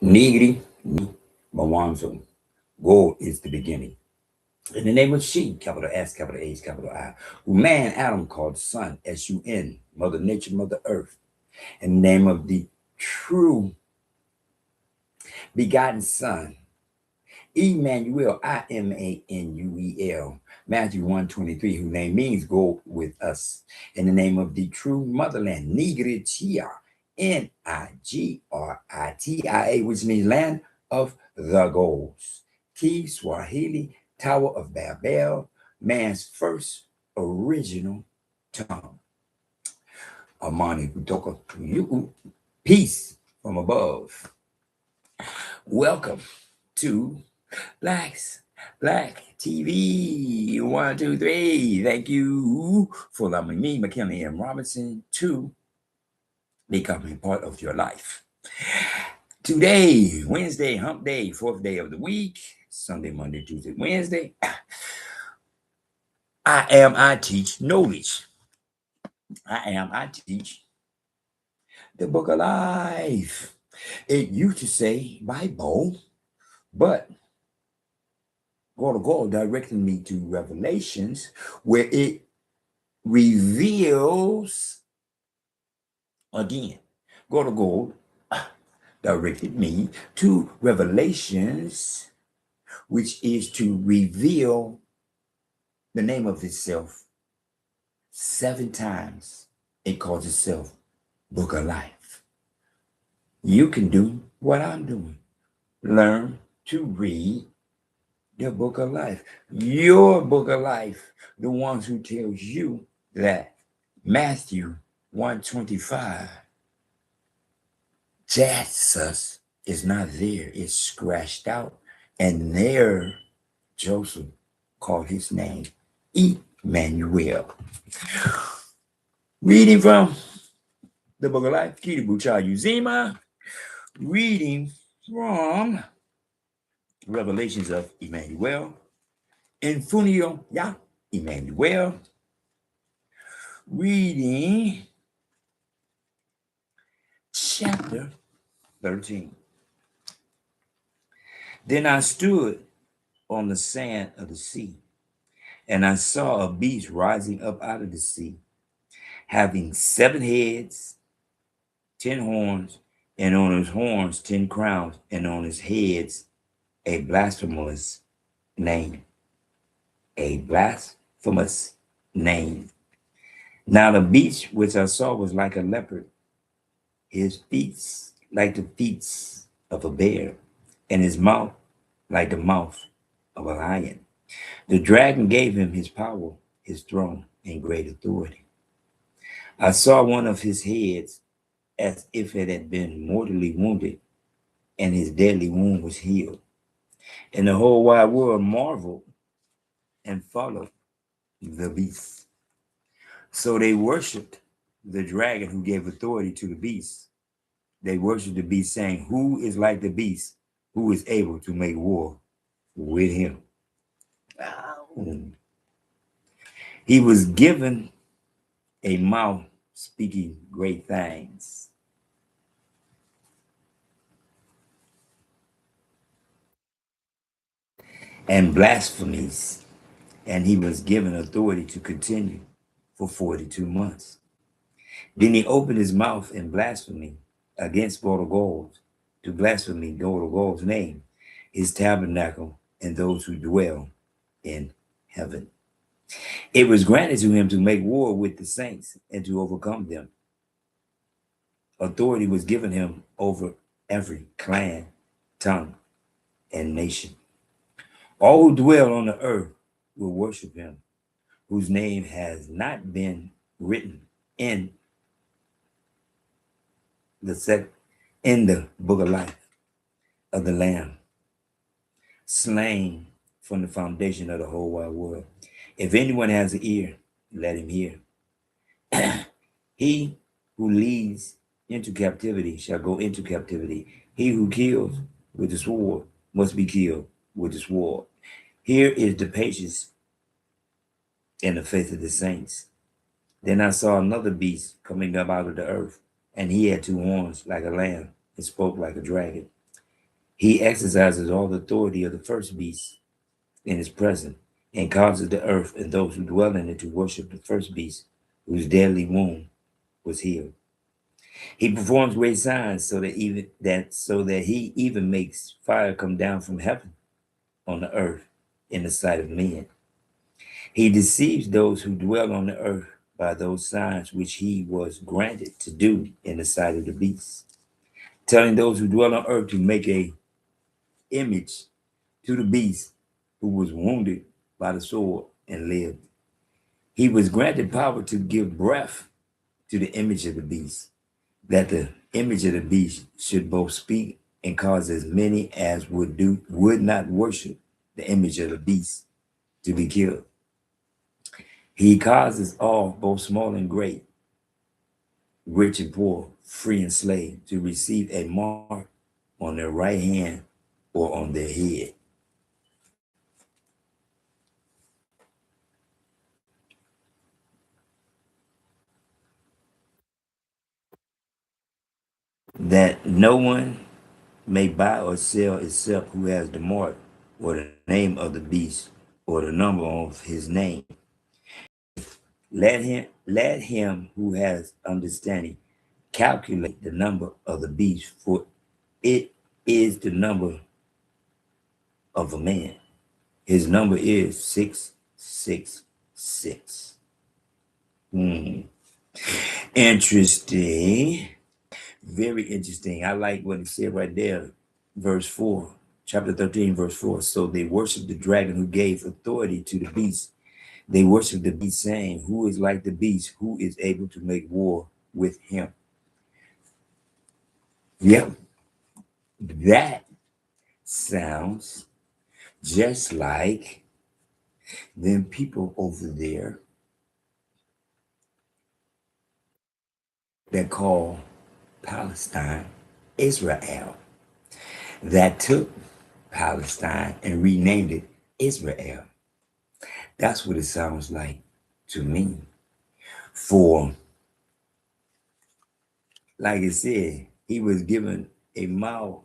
Nigri, ni, Mawanzo. Gold is the beginning. In the name of she, capital S, capital H, capital I, who man Adam called son, S-U-N, Mother Nature, Mother Earth. In the name of the true begotten Son, Emmanuel, Imanuel, Matthew 1:23, whose name means go with us. In the name of the true motherland, Nigritia, Nigratia, which means land of the golds. T Swahili, Tower of Babel, man's first original tongue. Amani kutoka you, peace from above. Welcome to Black TV. 1, 2, 3. Thank you for allowing me, McKinley and Robinson, to become a part of your life. Today, Wednesday, hump day, 4th day of the week, Sunday, Monday, Tuesday, Wednesday. I teach knowledge. I teach the book of life. It used to say Bible, but God directed me to Revelations, where it reveals again. God directed me to Revelations, which is to reveal the name of itself 7 times. It calls itself Book of Life. You can do what I'm doing. Learn to read the book of life. Your book of life, the ones who tells you that Matthew 1:25, Jesus is not there. It's scratched out. And there, Joseph called his name Imanuel. Reading from the book of life, Kitabu Uzima, reading from Revelations of Imanuel, Infunio, Ya, Imanuel, reading chapter 13. Then I stood on the sand of the sea, and I saw a beast rising up out of the sea, having 7 heads, 10 horns, and on his horns 10 crowns, and on his heads a blasphemous name. A blasphemous name. Now the beast which I saw was like a leopard, his feet like the feet of a bear, and his mouth like the mouth of a lion. The dragon gave him his power, his throne, and great authority. I saw one of his heads as if it had been mortally wounded, and his deadly wound was healed. And the whole wide world marveled and followed the beast. So they worshiped the dragon who gave authority to the beast. They worshiped the beast, saying, who is like the beast, who is able to make war with him? He was given a mouth speaking great things. And blasphemies, and he was given authority to continue for 42 months. Then he opened his mouth in blasphemy against God, to blaspheme God's name, his tabernacle, and those who dwell in heaven. It was granted to him to make war with the saints and to overcome them. Authority was given him over every clan, tongue, and nation. All who dwell on the earth will worship him, whose name has not been written in the book of life of the Lamb, slain from the foundation of the whole wide world. If anyone has an ear, let him hear. He who leads into captivity shall go into captivity. He who kills with the sword must be killed with the sword. Here is the patience and the faith of the saints. Then I saw another beast coming up out of the earth, and he had 2 horns like a lamb and spoke like a dragon. He exercises all the authority of the first beast in his presence, and causes the earth and those who dwell in it to worship the first beast, whose deadly wound was healed. He performs great signs so that he even makes fire come down from heaven on the earth in the sight of men. He deceives those who dwell on the earth by those signs which he was granted to do in the sight of the beast, telling those who dwell on earth to make a image to the beast who was wounded by the sword and lived. He was granted power to give breath to the image of the beast, that the image of the beast should both speak and cause as many as would not worship the image of the beast to be killed. He causes all, both small and great, rich and poor, free and slave, to receive a mark on their right hand or on their head. That no one may buy or sell except who has the mark or the name of the beast or the number of his name. Let him who has understanding calculate the number of the beast, for it is the number of a man. His number is 666. Interesting. Very interesting. I like what it said right there, verse 4, chapter 13, verse 4. So they worship the dragon who gave authority to the beast. They worship the beast, saying, who is like the beast? Who is able to make war with him? Yep, that sounds just like them people over there that call Palestine Israel, that took Palestine and renamed it Israel. That's what it sounds like to me. For, like I said, he was given a mouth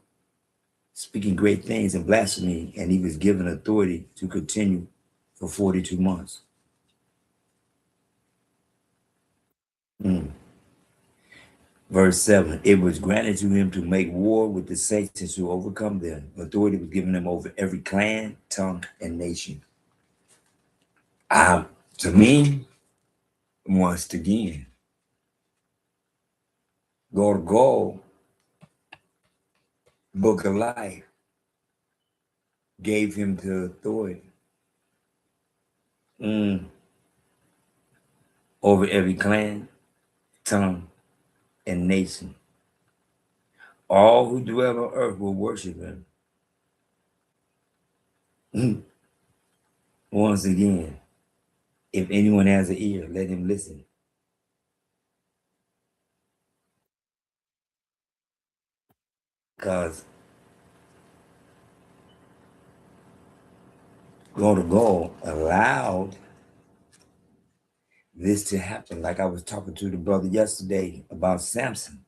speaking great things and blasphemy, and he was given authority to continue for 42 months. Verse 7, it was granted to him to make war with the saints and to overcome them. Authority was given him over every clan, tongue, and nation. To me, once again, go, Book of Life, gave him the authority over every clan, tongue, and nation. All who dwell on earth will worship him. Once again, if anyone has an ear, let him listen. Because God allowed this to happen. Like I was talking to the brother yesterday about Samson.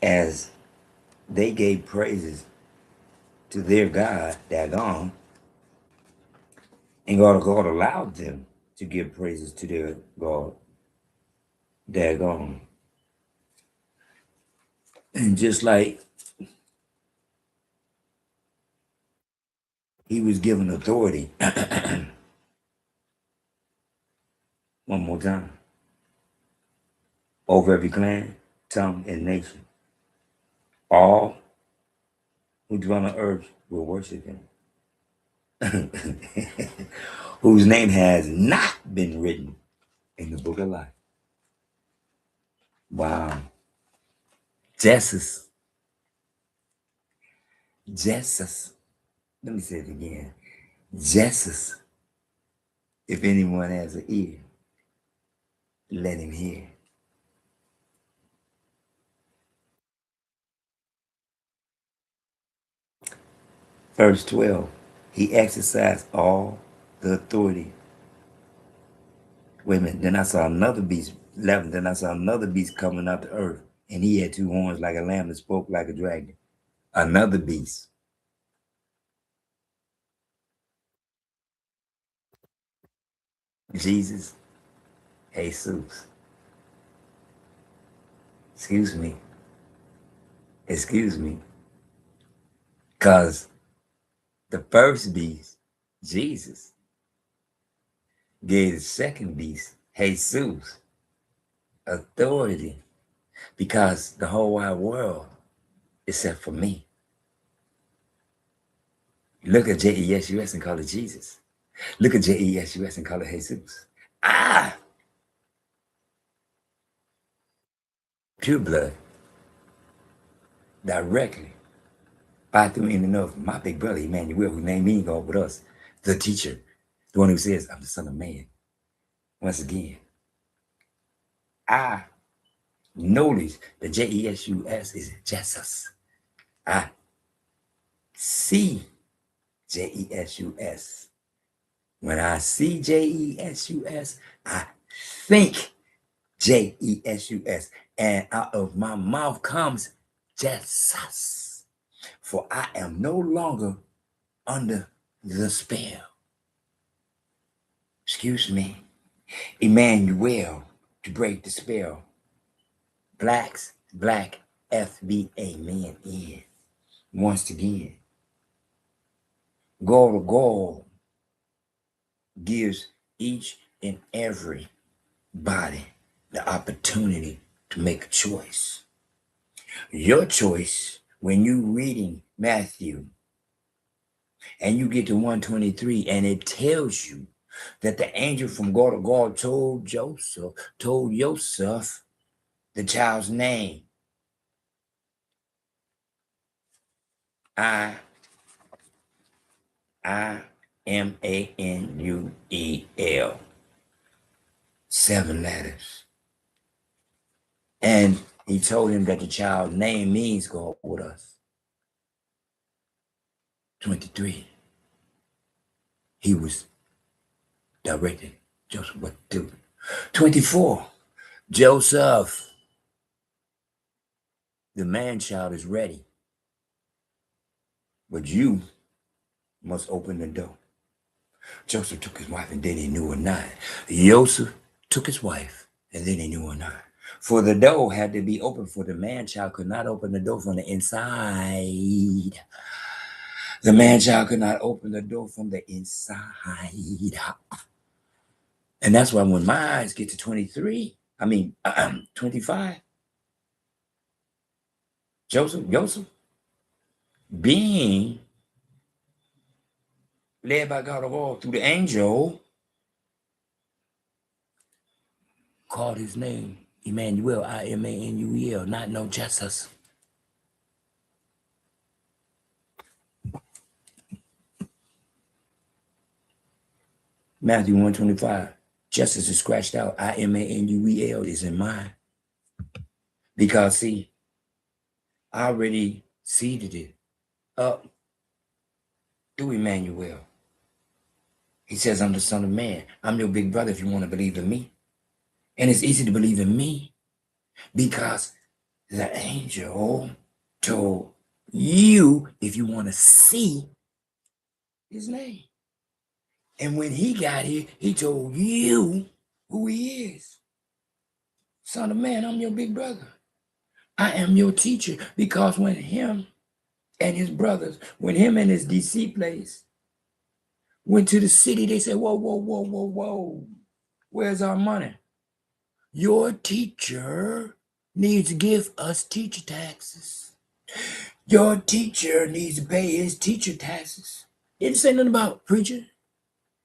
As they gave praises to their God, Dagon, and God allowed them to give praises to their God, Dagon. And just like he was given authority, one more time, over every clan, tongue, and nation. All who dwell on earth will worship him, whose name has not been written in the book of life. Wow. Jesus. Jesus. Let me say it again. Jesus. If anyone has an ear, let him hear. Verse 12. He exercised all the authority. Wait a minute. Then I saw another beast 11, then I saw another beast coming out the earth, and he had 2 horns like a lamb and spoke like a dragon. Another beast. Jesus, Jesus. Excuse me. Excuse me. Because the first beast, Jesus, gave the second beast, Jesus, authority, because the whole wide world, except for me, look at Jesus and call it Jesus. Look at Jesus and call it Jesus. Ah, pure blood, directly, by through in and of my big brother Imanuel, who named me God with us, the teacher, the one who says, I'm the Son of Man. Once again, I notice the Jesus is Jesus. I see Jesus. When I see Jesus, I think Jesus. And out of my mouth comes Jesus. For I am no longer under the spell. Excuse me. Imanuel, to break the spell. Blacks, black, FBAmen in. Once again, God gives each and every body the opportunity to make a choice. Your choice, when you reading Matthew and you get to 123 and it tells you that the angel from God told Joseph the child's name. Imanuel. 7 letters. And he told him that the child's name means God with us. 23. He was directing Joseph what to do. 24. Joseph, the man-child is ready, but you must open the door. Joseph took his wife and then he knew her not. Joseph took his wife and then he knew her not. For the door had to be open, for the man-child could not open the door from the inside. The man-child could not open the door from the inside. And that's why when my eyes get to 25, Joseph, being led by God of all through the angel, called his name Imanuel, Imanuel, not no Jesus. Matthew 125, justice is scratched out. Imanuel is in mine. Because see, I already seeded it up through Imanuel. He says, I'm the Son of Man. I'm your big brother if you want to believe in me. And it's easy to believe in me because the angel told you if you want to see his name. And when he got here, he told you who he is. Son of Man, I'm your big brother. I am your teacher. Because when him and his brothers, when him and his disciples went to the city, they said, whoa. Where's our money? Your teacher needs to give us teacher taxes. Your teacher needs to pay his teacher taxes. It didn't say nothing about preacher.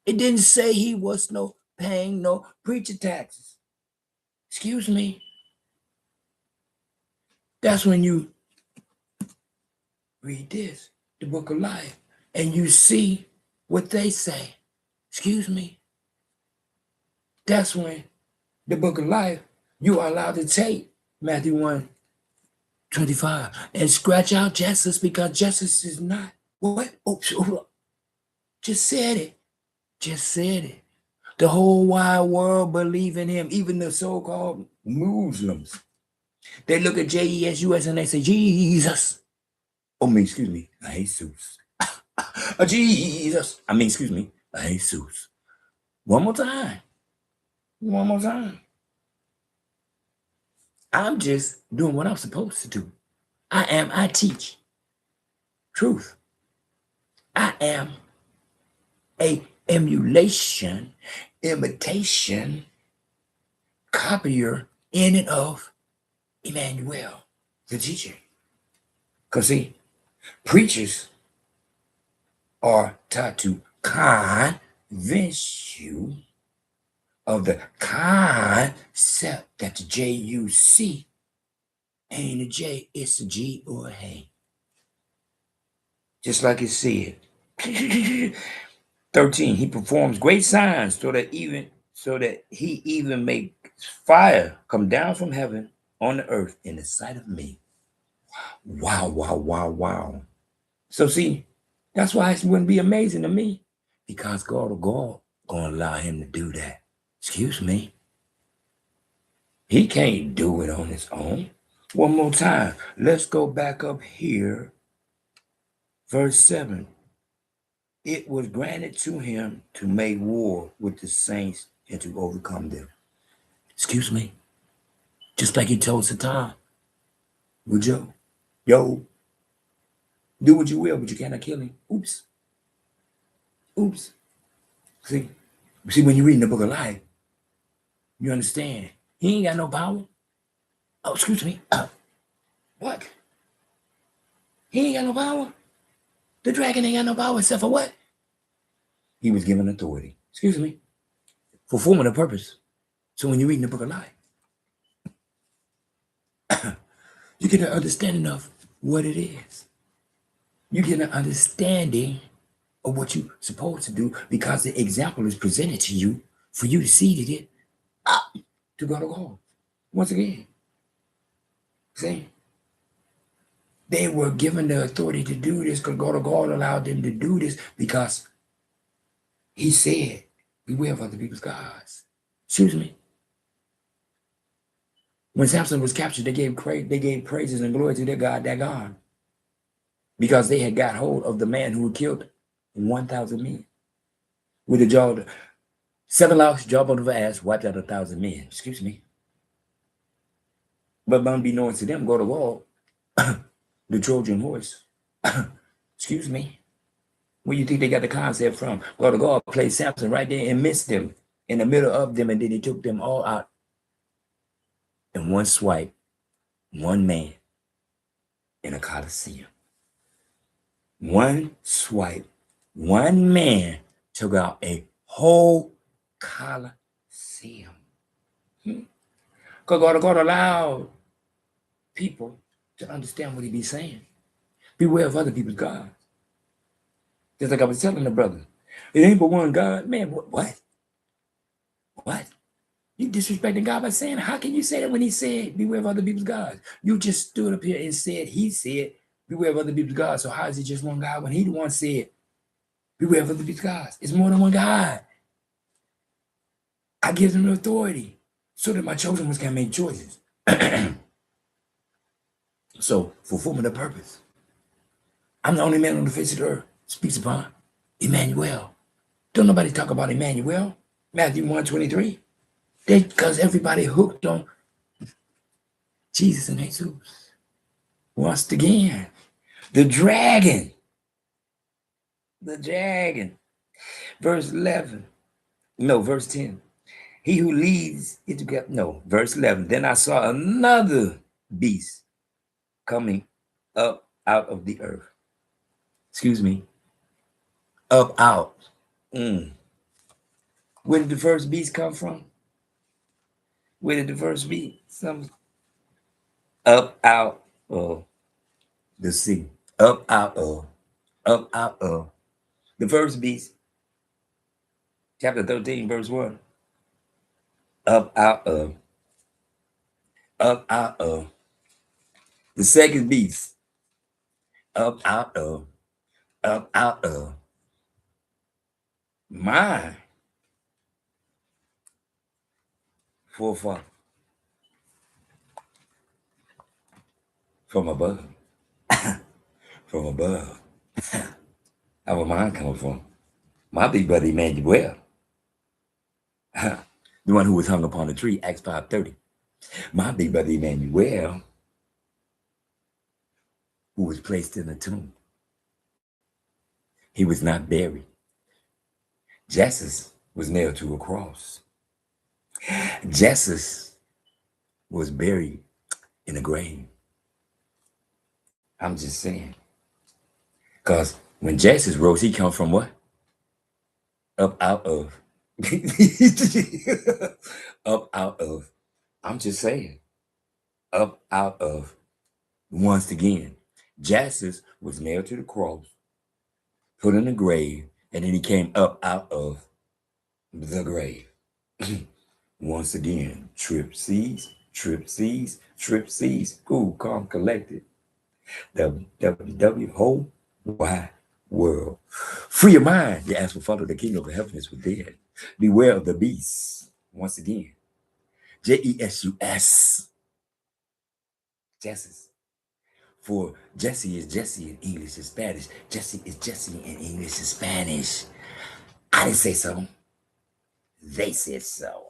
It didn't say he was paying no preacher taxes. Excuse me. That's when you read this, the book of life, and you see what they say. Excuse me. That's when the book of life, you are allowed to take Matthew 1:25 and scratch out justice because justice is not what? Just said it. The whole wide world believe in him, even the so-called Muslims. They look at Jesus and they say, Jesus. Oh, excuse me, Jesus. Jesus. Excuse me, Jesus. One more time. One more time. I'm just doing what I'm supposed to do. I teach truth. I am a emulation, imitation, copier in and of Imanuel, the teacher. Because see, preachers are taught to convince you of the concept that the J-U-C ain't a J, it's a G or a H. Just like it said. 13, he performs great signs so that he even makes fire come down from heaven on the earth in the sight of me. Wow, wow, wow, wow. So see, that's why it wouldn't be amazing to me, because God gonna allow him to do that. Excuse me. He can't do it on his own. One more time. Let's go back up here. Verse 7. It was granted to him to make war with the saints and to overcome them. Excuse me. Just like he told Satan. Would you? Yo, do what you will, but you cannot kill him. Oops. Oops. See, when you read in the book of life, you understand. He ain't got no power. Oh, excuse me. What? He ain't got no power? The dragon ain't got no power except for what? He was given authority. Excuse me. Fulfillment of purpose. So when you read in the book of life, you get an understanding of what it is. You get an understanding of what you're supposed to do, because the example is presented to you for you to see it to go to God. Once again, see, they were given the authority to do this because God allowed them to do this, because he said, beware of other people's gods. Excuse me. When Samson was captured, they gave praises and glory to their God, because they had got hold of the man who had killed 1,000 men. With the jaw, 7 locks, jawbone of an ass, wiped out 1,000 men. Excuse me. But unbeknownst to them, go to war, the Trojan horse. Excuse me. Where you think they got the concept from? Go to God played Samson right there and missed them in the middle of them, and then he took them all out in one swipe, one man in a coliseum. One swipe, one man took out a whole coliseum. Because God allowed people to understand what he be saying. Beware of other people's gods. Just like I was telling the brother, it ain't but one God. Man, what? What? You disrespecting God by saying, how can you say that when he said, beware of other people's gods? You just stood up here and said, he said, beware of other people's gods. So how is it just one God when he the one said, beware of other people's gods? It's more than one God. I give them the authority so that my chosen ones can make choices. So, fulfillment of purpose. I'm the only man on the face of the earth speaks upon Emmanuel. Don't nobody talk about Emmanuel. Matthew 1:23. Because everybody hooked on Jesus and Jesus. Once again, the dragon. The dragon. Verse 11. No, verse 10. He who leads it together. No, verse 11. Then I saw another beast coming up out of the earth. Excuse me. Up out. Where did the first beast come from? Where did the first beast come? Up out of the sea. Up out of. The first beast. Chapter 13, verse 1. Up out of. The second beast. Up out of. My. forefather from above. From above. How am mine coming from? My big brother Emmanuel, the one who was hung upon the tree, Acts 5:30. My big brother Emmanuel, who was placed in a tomb. He was not buried. Jesus was nailed to a cross. Jesus was buried in a grave. I'm just saying. Because when Jesus rose, he come from what? Up out of. Up out of. I'm just saying. Up out of. Once again, Jesus was nailed to the cross, put in the grave, and then he came up out of the grave. Once again, trip seas, trip seas, trip seas. Cool, calm, collected. WWW, whole wide world. Free your mind. You ask for follow the kingdom of heaven is within. Beware of the beast. Once again, Jesus. Jesus. For Jesse is Jesse in English and Spanish. Jesse is Jesse in English and Spanish. I didn't say so. They said so.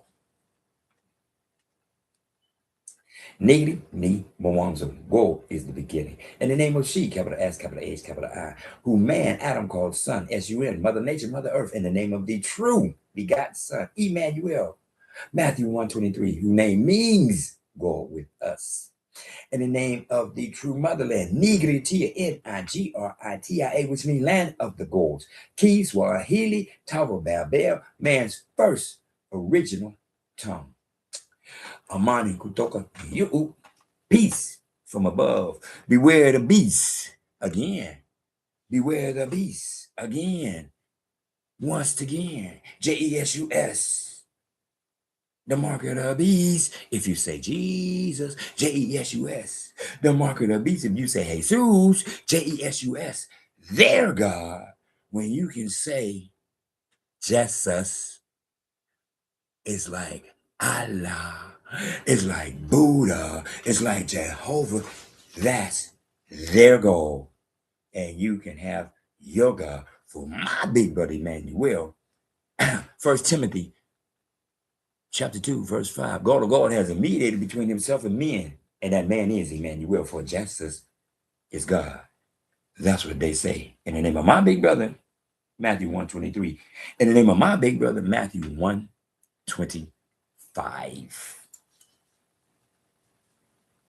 Negative, ni, Mwanzo. Go is the beginning. In the name of she, capital S, capital H, capital I, who man, Adam called son, S-U-N, Mother Nature, Mother Earth, in the name of the true begotten son, Imanuel. Matthew 1:23, whose name means God with us. In the name of the true motherland, Nigritia, Nigritiia, which means land of the gods. Kiswahili, Tawa Babel, man's first original tongue. Amani kutoka you, peace from above. Beware the beast again. Beware the beast again. Once again, Jesus. The mark of the beast, if you say Jesus, Jesus. The mark of the beast, if you say Jesus, Jesus. Their God, when you can say Jesus, it's like Allah, it's like Buddha, it's like Jehovah. That's their goal. And you can have your God. For my big brother Emmanuel, 1 Timothy chapter 2, verse 5. God has a mediator between himself and men, and that man is Emmanuel, for Jesus is God. That's what they say. In the name of my big brother, Matthew 1:23. In the name of my big brother, Matthew 1:25.